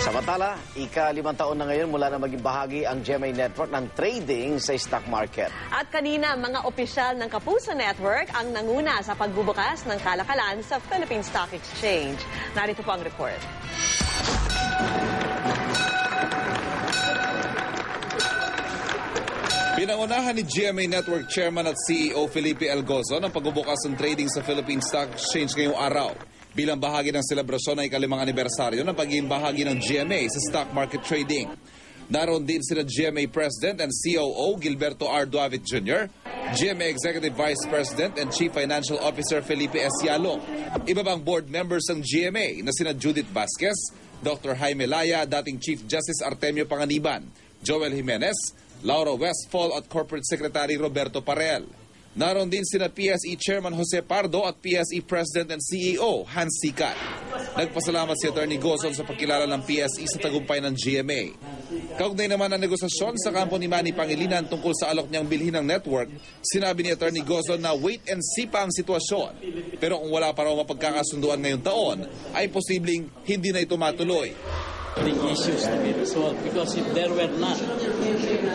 Samantala, ika-5 taon na ngayon mula na maging bahagi ang GMA Network ng trading sa stock market. At kanina, mga opisyal ng Kapuso Network ang nanguna sa pagbubukas ng kalakalan sa Philippine Stock Exchange. Narito po ang report. Pinangunahan ni GMA Network Chairman at CEO Felipe L. Gozon ang pagbubukas ng trading sa Philippine Stock Exchange ngayong araw. Bilang bahagi ng selebrasyon ng ika-5 anibersaryo ng pagiging bahagi ng GMA sa stock market trading. Naroon din sila GMA President and COO Gilberto R. Duavit Jr., GMA Executive Vice President and Chief Financial Officer Felipe S. Yalo. Iba pang board members ng GMA na sina Judith Vasquez, Dr. Jaime Laya, dating Chief Justice Artemio Panganiban, Joel Jimenez, Laura Westfall at Corporate Secretary Roberto Parel. Naroon din sina PSE Chairman Jose Pardo at PSE President and CEO Hans Sikat. Nagpasalamat si Attorney Gozon sa pagkilala ng PSE sa tagumpay ng GMA. Kaugnay naman ang negosasyon sa kampo ni Manny Pangilinan tungkol sa alok niyang bilhin ng network, sinabi ni Attorney Gozon na wait and see pa ang sitwasyon. Pero kung wala pa raw mapagkakasunduan ngayong taon, ay posibleng hindi na ito matuloy. The issues to be resolved, because if there were none,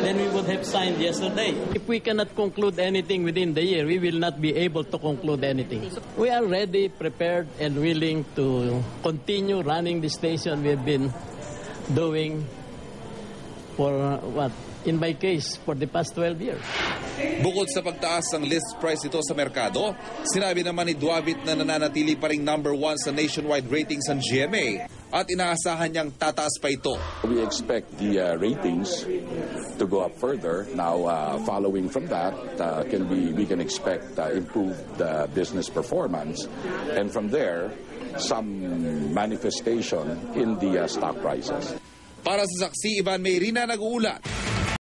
then we would have signed yesterday. If we cannot conclude anything within the year, we will not be able to conclude anything. We are ready, prepared, and willing to continue running the station we've been doing for in my case, for the past 12 years. Bukod sa pagtaas ng list price ito sa merkado, sinabi naman ni Duavit na nananatili pa ring number 1 sa nationwide ratings ng GMA at inaasahan niyang tataas pa ito. We expect the ratings to go up further. Now, following from that, we can expect improved business performance, and from there, some manifestation in the stock prices. Para sa saksi, Ivan Mayrina, nag-uulat.